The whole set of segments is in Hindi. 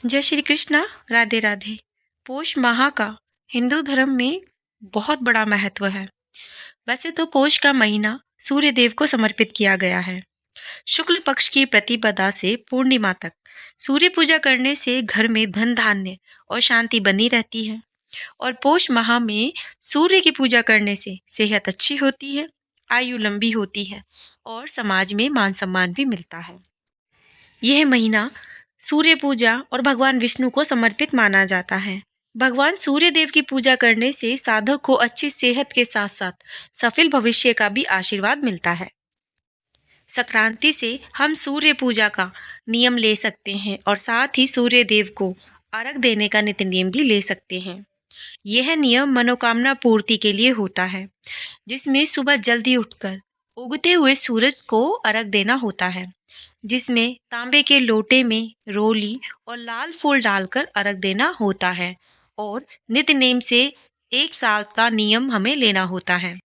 जय श्री कृष्णा। राधे राधे। पोष माह का हिंदू धर्म में बहुत बड़ा महत्व है। वैसे तो पोष का महीना सूर्य देव को समर्पित किया गया है। शुक्ल पक्ष की प्रतिपदा से पूर्णिमा तक सूर्य पूजा करने से घर में धन धान्य और शांति बनी रहती है। और पोष माह में सूर्य की पूजा करने से सेहत अच्छी होती है, आयु लंबी होती है और समाज में मान सम्मान भी मिलता है। यह महीना सूर्य पूजा और भगवान विष्णु को समर्पित माना जाता है। भगवान सूर्य देव की पूजा करने से साधक को अच्छी सेहत के साथ साथ सफल भविष्य का भी आशीर्वाद मिलता है। संक्रांति से हम सूर्य पूजा का नियम ले सकते हैं और साथ ही सूर्य देव को अर्घ देने का नित्य नियम भी ले सकते हैं। यह नियम मनोकामना पूर्ति के लिए होता है, जिसमें सुबह जल्दी उठकर उगते हुए सूरज को अर्घ देना होता है, जिसमें तांबे के लोटे में रोली और लाल फूल डालकर अर्घ देना होता है और नित्य नेम से 1 साल का नियम हमें लेना होता है।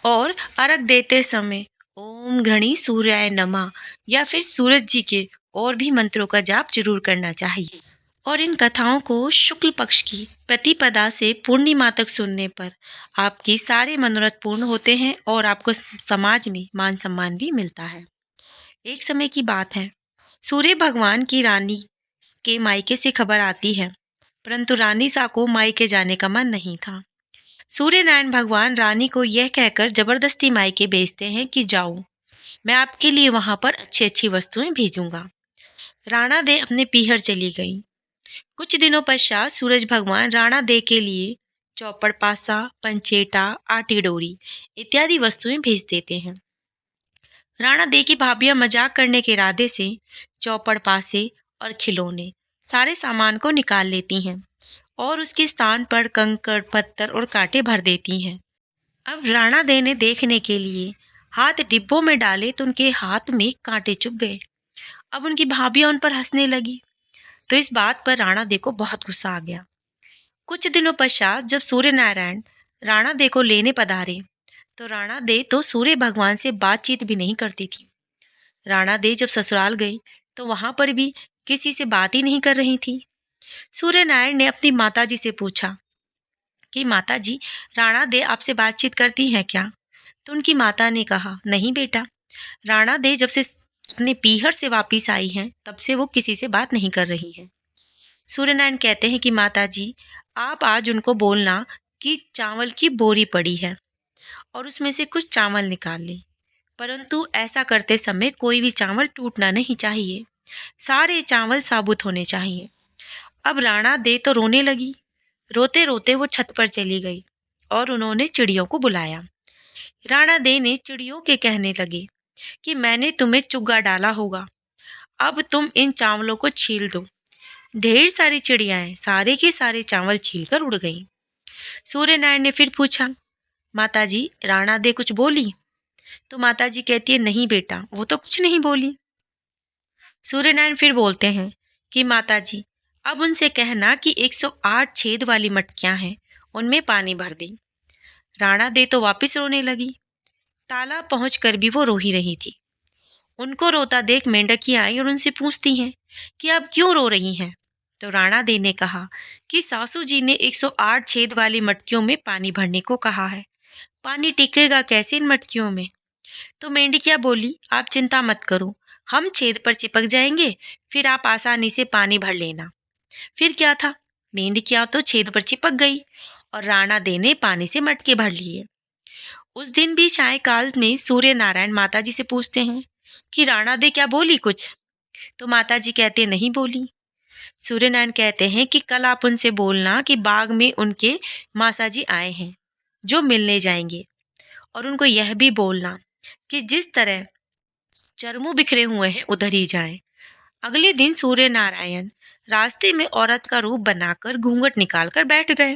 और अर्घ देते समय ओम घृणी सूर्याय नमः या फिर सूरज जी के और भी मंत्रों का जाप जरूर करना चाहिए। और इन कथाओं को शुक्ल पक्ष की प्रतिपदा से पूर्णिमा तक सुनने पर आपके सारे मनोरथ पूर्ण होते हैं और आपको समाज में मान सम्मान भी मिलता है। एक समय की बात है, सूर्य भगवान की रानी के मायके से खबर आती है, परंतु रानी सा को मायके जाने का मन नहीं था। सूर्य नारायण भगवान रानी को यह कहकर जबरदस्ती मायके भेजते हैं कि जाओ, मैं आपके लिए वहां पर अच्छी अच्छी वस्तुएं भेजूंगा। राणा दे अपने पीहर चली गई। कुछ दिनों पश्चात सूरज भगवान राणा दे के लिए चौपड़ पासा, पंचेटा, आटी डोरी इत्यादि वस्तुएं भेज देते हैं। राणा दे की भाभियां मजाक करने के इरादे से चौपड़ पासे और खिलौने सारे सामान को निकाल लेती हैं और उसके स्थान पर कंकड़, पत्थर और कांटे भर देती हैं। अब राणा दे ने देखने के लिए हाथ डिब्बों में डाले तो उनके हाथ में कांटे चुभ गए। अब उनकी भाभियां उन पर हंसने लगी, तो इस बात पर राणा दे को बहुत गुस्सा आ गया। कुछ दिनों पश्चात जब सूर्य नारायण राणा दे को लेने पधारे, तो राणा दे तो सूर्य भगवान से बातचीत भी नहीं करती थी। राणा दे जब ससुराल गई तो वहां पर भी किसी से बात ही नहीं कर रही थी। सूर्य नारायण ने अपनी माता जी से पूछा कि माता जी, राणा दे आपसे बातचीत करती हैं क्या? तो उनकी माता ने कहा, नहीं बेटा, राणा दे जब से अपने पीहर से वापिस आई हैं तब से वो किसी से बात नहीं कर रही है। सूर्यनारायण कहते हैं कि माता जी, आप आज उनको बोलना कि चावल की बोरी पड़ी है और उसमें से कुछ चावल निकाल ले, परंतु ऐसा करते समय कोई भी चावल टूटना नहीं चाहिए, सारे चावल साबुत होने चाहिए। अब राणा दे तो रोने लगी। रोते रोते वो छत पर चली गई और उन्होंने चिड़ियों को बुलाया। राणा दे ने चिड़ियों के कहने लगे कि मैंने तुम्हें चुग्गा डाला होगा, अब तुम इन चावलों को छील दो। ढेर सारी चिड़ियाएं सारे के सारे चावल छीलकर उड़ गईं। सूर्य नारायण ने फिर पूछा, माता जी, राणा दे कुछ बोली? तो माता जी कहती है, नहीं बेटा, वो तो कुछ नहीं बोली। सूर्य नारायण फिर बोलते हैं कि माता जी, अब उनसे कहना कि 108 छेद वाली मटकियां हैं, उनमें पानी भर दें। राणा दे तो वापस रोने लगी। तालाब पहुंचकर भी वो रो ही रही थी। उनको रोता देख मेंढकियां आई और उनसे पूछती हैं कि आप क्यों रो रही हैं? तो राणा दे ने कहा कि सासू जी ने 108 छेद वाली मटकियों में पानी भरने को कहा है, पानी टिकेगा कैसे इन मटकियों में? तो मेंढकिया बोली, आप चिंता मत करो, हम छेद पर चिपक जाएंगे, फिर आप आसानी से पानी भर लेना। फिर क्या था, मेंढकिया तो छेद पर चिपक गई और राणा दे ने पानी से मटके भर लिए। उस दिन भी सायंकाल में सूर्य नारायण माता जी से पूछते हैं कि राणा दे क्या बोली कुछ? तो माता जी कहते नहीं बोली। सूर्य नारायण कहते हैं कि कल आप उनसे बोलना कि बाग में उनके मासा जी आए हैं जो मिलने जाएंगे, और उनको यह भी बोलना कि जिस तरह चरमू बिखरे हुए हैं उधर ही जाएं। अगले दिन सूर्य नारायण रास्ते में औरत का रूप बनाकर घूंघट निकालकर बैठ गए,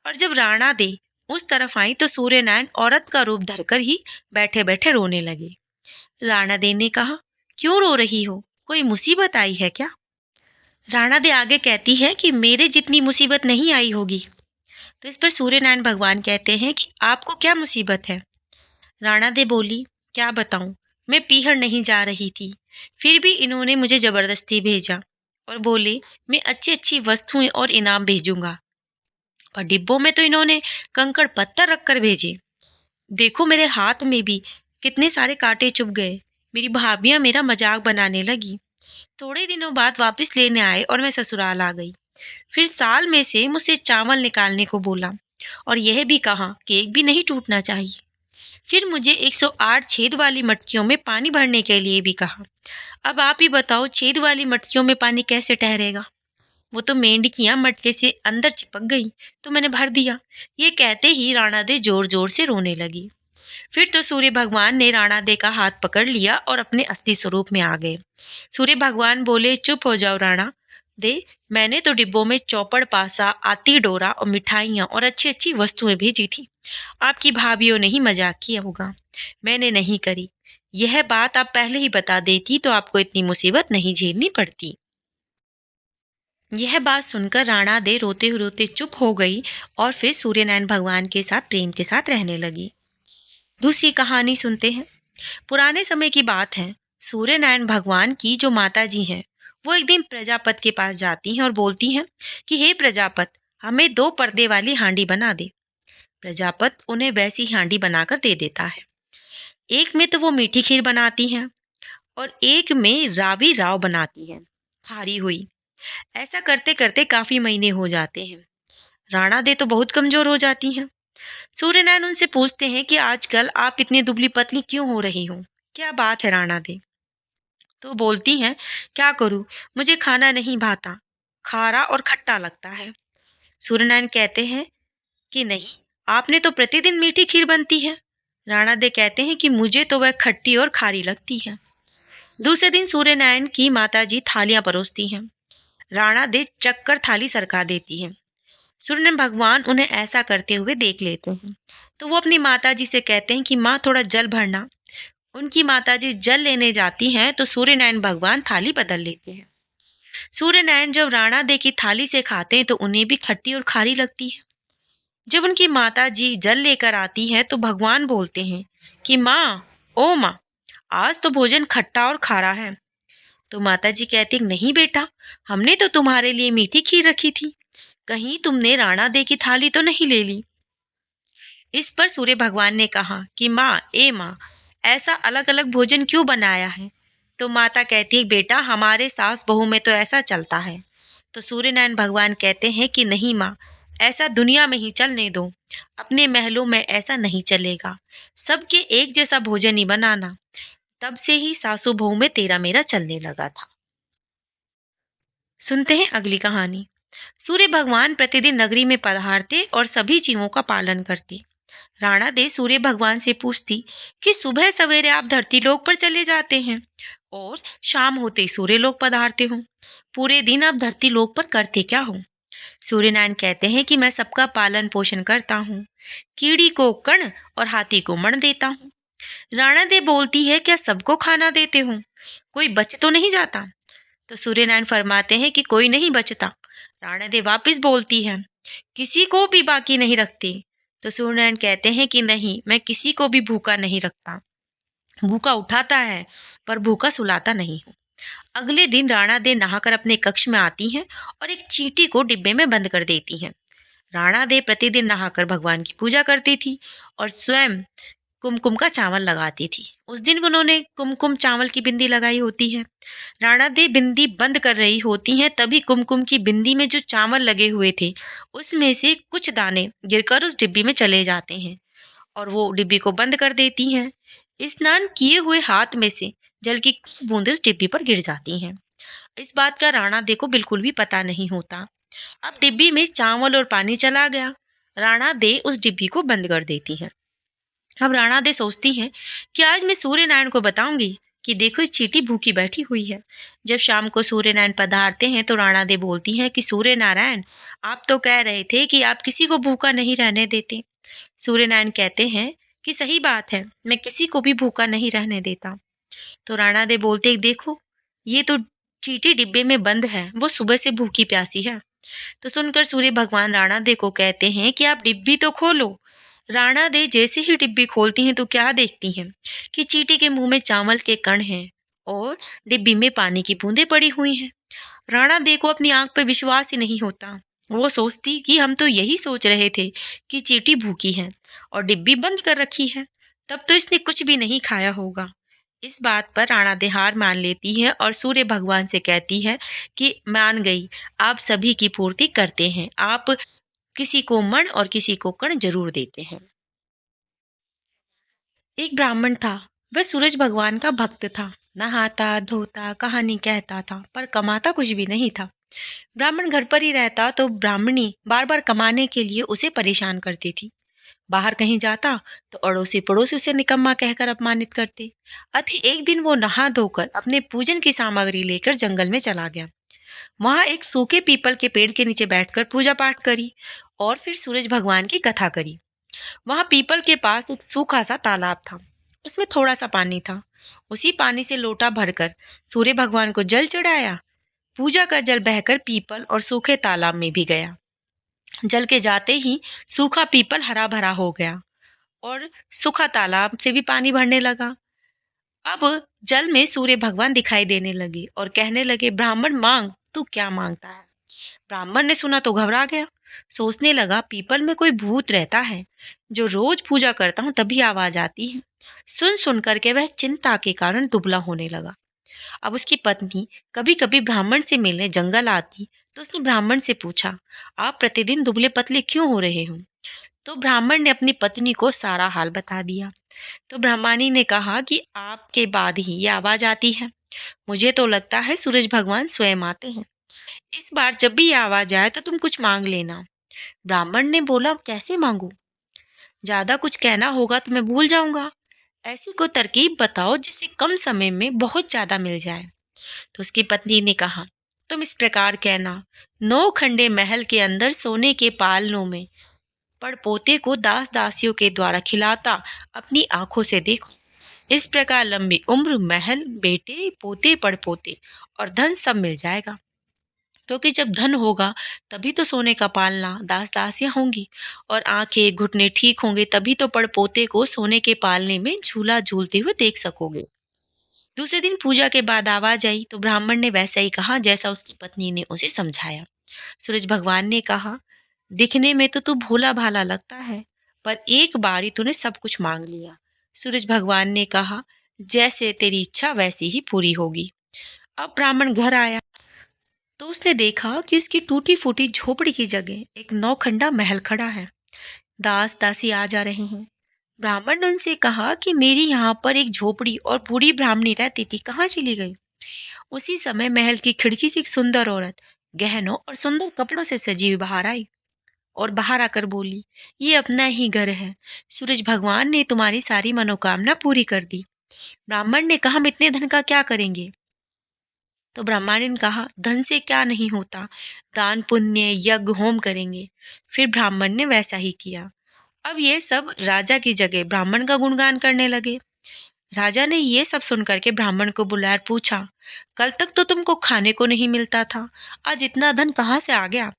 और जब राणा दे उस तरफ आई तो सूर्य नारायण औरत का रूप धरकर ही बैठे बैठे रोने लगे। राणा दे ने कहा, क्यों रो रही हो, कोई मुसीबत आई है क्या? राणा दे आगे कहती है कि मेरे जितनी मुसीबत नहीं आई होगी। तो इस पर सूर्य नारायण भगवान कहते हैं कि आपको क्या मुसीबत है? राणा दे बोली, क्या बताऊं, मैं पीहर नहीं जा रही थी, फिर भी इन्होंने मुझे जबरदस्ती भेजा और बोले, मैं अच्छी अच्छी वस्तुएं और इनाम भेजूंगा, पर डिब्बों में तो इन्होंने कंकड़ पत्थर रखकर भेजे। देखो मेरे हाथ में भी कितने सारे कांटे चुभ गए। मेरी भाभियां मेरा मजाक बनाने लगी। थोड़े दिनों बाद वापस लेने आए और मैं ससुराल आ गई। फिर साल में से मुझसे चावल निकालने को बोला और यह भी कहा कि एक भी नहीं टूटना चाहिए। फिर मुझे 108 छेद वाली मटकियों में पानी भरने के लिए भी कहा। अब आप ही बताओ, छेद वाली मटकियों में पानी कैसे ठहरेगा? वो तो मेंढकियां मटके से अंदर चिपक गई, तो मैंने भर दिया। ये कहते ही राणा दे जोर जोर से रोने लगी। फिर तो सूर्य भगवान ने राणा दे का हाथ पकड़ लिया और अपने असली स्वरूप में आ गए। सूर्य भगवान बोले, चुप हो जाओ राणा दे, मैंने तो डिब्बों में चौपड़ पासा, आती डोरा और मिठाइयाँ और अच्छी अच्छी वस्तुएं भेजी थी। आपकी भाभीियों ने ही मजाक किया होगा, मैंने नहीं करी। यह बात आप पहले ही बता देती तो आपको इतनी मुसीबत नहीं झेलनी पड़ती। यह बात सुनकर राणा दे रोते रोते चुप हो गई और फिर सूर्यनारायण भगवान के साथ प्रेम के साथ रहने लगी। दूसरी कहानी सुनते हैं। पुराने समय की बात है। सूर्यनारायण भगवान की जो माता जी हैं, वो एक दिन प्रजापत के पास जाती हैं और बोलती हैं कि हे प्रजापत, हमें 2 पर्दे वाली हांडी बना दे। प्रजापत उन्हें वैसी हांडी बनाकर दे देता है। एक में तो वो मीठी खीर बनाती हैं और एक में रावी राव बनाती हैं, खारी हुई। ऐसा करते करते काफी महीने हो जाते हैं। राणा दे तो बहुत कमजोर हो जाती हैं। सूर्यनारायण उनसे पूछते हैं कि आजकल आप इतनी दुबली पतली क्यों हो रही हो? क्या बात है राणा दे? तो बोलती हैं, क्या करूं, मुझे खाना नहीं भाता, खारा और खट्टा लगता है। सूर्यनारायण कहते हैं कि नहीं, आपने तो प्रतिदिन मीठी खीर बनती है। राणा दे कहते हैं कि मुझे तो वह खट्टी और खारी लगती है। दूसरे दिन सूर्यनारायण की माताजी थालियां परोसती हैं। राणा दे चक्कर थाली सरका देती है। सूर्यनारायण भगवान उन्हें ऐसा करते हुए देख लेते हैं, तो वो अपनी माताजी से कहते हैं कि माँ थोड़ा जल भरना। उनकी माताजी जल लेने जाती हैं तो सूर्यनारायण भगवान थाली बदल लेते हैं। सूर्यनारायण जब राणा दे की थाली से खाते हैं तो उन्हें भी खट्टी और खारी लगती है। जब उनकी माताजी जल लेकर आती हैं तो भगवान बोलते हैं कि माँ, ओ माँ, आज तो भोजन खट्टा और खारा है। तो माताजी कहती हैं, नहीं बेटा, हमने तो तुम्हारे लिए मीठी खीर रखी थी, कहीं तुमने राणा दे की थाली तो नहीं ले ली। इस पर सूर्य भगवान ने कहा कि माँ, ए माँ, ऐसा अलग अलग भोजन क्यों बनाया है? तो माता कहती है, बेटा हमारे सास बहू में तो ऐसा चलता है। तो सूर्यनारायण भगवान कहते हैं कि नहीं माँ, ऐसा दुनिया में ही चलने दो, अपने महलों में ऐसा नहीं चलेगा। सबके एक जैसा भोजन ही बनाना। तब से ही सासू बहू में तेरा मेरा चलने लगा था। सुनते हैं अगली कहानी। सूर्य भगवान प्रतिदिन नगरी में पधारते और सभी जीवों का पालन करते। राणा दे सूर्य भगवान से पूछती कि सुबह सवेरे आप धरती लोक पर चले जाते हैं और शाम होते ही सूर्य लोक पधारते हो। पूरे दिन आप धरती लोक पर करते क्या हो? सूर्यनारायण कहते हैं कि मैं सबका पालन पोषण करता हूँ, कीड़ी को कण और हाथी को मण देता हूँ। राणा दे बोलती है, क्या सबको खाना देते हो? कोई बच तो नहीं जाता? तो सूर्यनारायण फरमाते हैं कि कोई नहीं बचता। राणा दे वापिस बोलती है, किसी को भी बाकी नहीं रखते। तो सूर्यनारायण कहते हैं कि नहीं, मैं किसी को भी भूखा नहीं रखता। भूखा उठाता है पर भूखा सुलाता नहीं हूँ। अगले दिन राणा दे नहाकर अपने कक्ष में आती हैं और एक चींटी को डिब्बे में बंद कर देती हैं। राणा दे प्रतिदिन नहाकर भगवान की पूजा करती थी और स्वयं कुमकुम का चावल लगाती थी। उस दिन उन्होंने कुमकुम चावल की बिंदी लगाई होती है। राणा दे बिंदी बंद कर रही होती हैं, तभी कुमकुम की बिंदी में जो चावल लगे हुए थे, उसमें से कुछ दाने गिरकर उस डिब्बी में चले जाते हैं और वो डिब्बी को बंद कर देती हैं। स्नान किए हुए हाथ में से जल की कुछ बूंदें उस डिब्बी पर गिर जाती हैं। इस बात का राणा दे को बिल्कुल भी पता नहीं होता। अब डिब्बी में चावल और पानी चला गया। राणा दे उस डिब्बी को बंद कर देती है। अब राणा दे सोचती हैं कि आज मैं सूर्य नारायण को बताऊंगी कि देखो, चींटी भूखी बैठी हुई है। जब शाम को सूर्य नारायण पधारते हैं तो राणा दे बोलती हैं कि सूर्य नारायण, आप तो कह रहे थे कि आप किसी को भूखा नहीं रहने देते। सूर्य नारायण कहते हैं कि सही बात है, मैं किसी को भी भूखा नहीं रहने देता। तो राणा दे बोलते, देखो, ये तो चींटी डिब्बे में बंद है, वो सुबह से भूखी प्यासी है। तो सुनकर सूर्य भगवान राणा दे को कहते हैं कि आप डिब्बी तो खोलो। राणा दे जैसे ही डिब्बी खोलती हैं तो क्या देखती हैं कि चींटी के मुंह में चावल के कण हैं और डिब्बी में पानी की बूंदें पड़ी हुई हैं। राणा दे को अपनी आंख पर विश्वास ही नहीं होता। वो सोचती कि हम तो यही सोच रहे थे कि चींटी भूखी है और डिब्बी बंद कर रखी है। तब तो इसने कुछ भी नहीं खाया होगा। इस बात पर राणा दे हार मान लेती है और सूर्य भगवान से कहती है कि मान गई, आप सभी की पूर्ति करते हैं। आप किसी को मण और किसी को कण जरूर देते हैं। एक ब्राह्मण था। वह सूरज भगवान का भक्त था। नहाता धोता कहानी कहता था पर कमाता कुछ भी नहीं था। ब्राह्मण घर पर ही रहता तो ब्राह्मणी बार बार कमाने के लिए उसे परेशान करती थी। बाहर कहीं जाता तो अड़ोसी पड़ोसी उसे निकम्मा कहकर अपमानित करते। अतः एक दिन वो नहा धोकर अपने पूजन की सामग्री लेकर जंगल में चला गया। वहां एक सूखे पीपल के पेड़ के नीचे बैठकर पूजा पाठ करी और फिर सूरज भगवान की कथा करी। वहां पीपल के पास एक सूखा सा तालाब था। उसमें थोड़ा सा पानी था। उसी पानी से लोटा भरकर सूर्य भगवान को जल चढ़ाया। पूजा का जल बहकर पीपल और सूखे तालाब में भी गया। जल के जाते ही सूखा पीपल हरा भरा हो गया और सूखा तालाब से भी पानी भरने लगा। अब जल में सूर्य भगवान दिखाई देने लगे और कहने लगे, ब्राह्मण मांग, तू क्या मांगता है? ब्राह्मण ने सुना तो घबरा गया। सोचने लगा, पीपल में कोई भूत रहता है जो रोज पूजा करता हूँ तभी आवाज आती है। सुन सुन करके वह चिंता के कारण दुबला होने लगा। अब उसकी पत्नी कभी कभी ब्राह्मण से मिलने जंगल आती तो उसने ब्राह्मण से पूछा, आप प्रतिदिन दुबले पतले क्यों हो रहे हो? तो ब्राह्मण ने अपनी पत्नी को सारा हाल बता दिया। तो ब्राह्मणी ने कहा कि आपके बाद ही ये आवाज आती है। मुझे तो लगता है सूरज भगवान स्वयं आते हैं। इस बार जब भी ये आवाज आए तो तुम कुछ मांग लेना। ब्राह्मण ने बोला, कैसे मांगू? ज्यादा कुछ कहना होगा तो मैं भूल जाऊंगा। ऐसी कोई तरकीब बताओ जिससे कम समय में बहुत ज्यादा मिल जाए। तो उसकी पत्नी ने कहा, तुम इस प्रकार कहना, 9 खंडे महल के अंदर सोने के पालनों में पड़पोते को दास दासियों के द्वारा खिलाता अपनी आंखों से देखो। इस प्रकार लंबी उम्र, महल, बेटे, पोते, पड़पोते और धन सब मिल जाएगा। क्योंकि जब धन होगा तभी तो सोने का पालना, दास दासियां होंगी और आंखें घुटने ठीक होंगे तभी तो पड़पोते को सोने के पालने में झूला झूलते हुए देख सकोगे। दूसरे दिन पूजा के बाद आवाज आई तो ब्राह्मण ने वैसा ही कहा जैसा उसकी पत्नी ने उसे समझाया। सूरज भगवान ने कहा, दिखने में तो तू भोला भाला लगता है, पर एक बार ही तूने सब कुछ मांग लिया। सूरज भगवान ने कहा, जैसे तेरी इच्छा वैसी ही पूरी होगी। अब ब्राह्मण घर आया तो उसने देखा कि उसकी टूटी फूटी झोपड़ी की जगह एक नौखंडा महल खड़ा है। दास दासी आ जा रहे हैं। ब्राह्मण ने उनसे कहा कि मेरी यहाँ पर एक झोपड़ी और बूढ़ी ब्राह्मणी रहती थी, कहाँ चली गई? उसी समय महल की खिड़की से एक सुंदर औरत गहनों और सुंदर कपड़ों से सजी हुई बाहर आई और बाहर आकर बोली, ये अपना ही घर है। सूरज भगवान ने तुम्हारी सारी मनोकामना पूरी कर दी। ब्राह्मण ने कहा, हम इतने धन का क्या करेंगे? तो ब्राह्मण ने कहा, धन से क्या नहीं होता, दान पुण्य यज्ञ होम करेंगे। फिर ब्राह्मण ने वैसा ही किया। अब ये सब राजा की जगह ब्राह्मण का गुणगान करने लगे। राजा ने ये सब सुन करके ब्राह्मण को बुलाया और पूछा, कल तक तो तुमको खाने को नहीं मिलता था, आज इतना धन कहाँ से आ गया?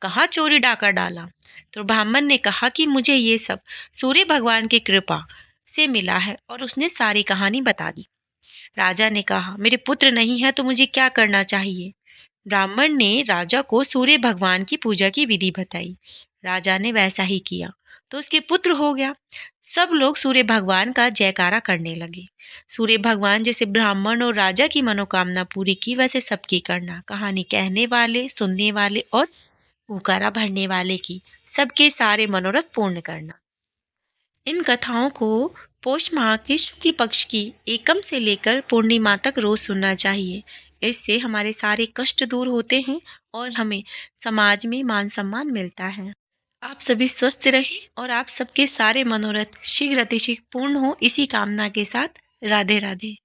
कहाँ चोरी डाका डाला? तो ब्राह्मण ने कहा कि मुझे ये सब सूर्य भगवान की कृपा से मिला है और उसने सारी कहानी बता दी। राजा ने कहा, मेरे पुत्र नहीं है तो मुझे क्या करना चाहिए? ब्राह्मण ने राजा को सूर्य भगवान की पूजा की विधि बताई। राजा ने वैसा ही किया तो उसके पुत्र हो गया। सब लोग सूर्य भगवान का जयकारा करने लगे। सूर्य भगवान जैसे ब्राह्मण और राजा की मनोकामना पूरी की वैसे सबकी करना, कहानी कहने वाले, सुनने वाले और पुकारा भरने वाले की सबके सारे मनोरथ पूर्ण करना। इन कथाओं को पौष माह के शुक्ल पक्ष की एकम से लेकर पूर्णिमा तक रोज सुनना चाहिए। इससे हमारे सारे कष्ट दूर होते हैं और हमें समाज में मान सम्मान मिलता है। आप सभी स्वस्थ रहें और आप सबके सारे मनोरथ शीघ्र अतिशीघ्र पूर्ण हो, इसी कामना के साथ राधे राधे।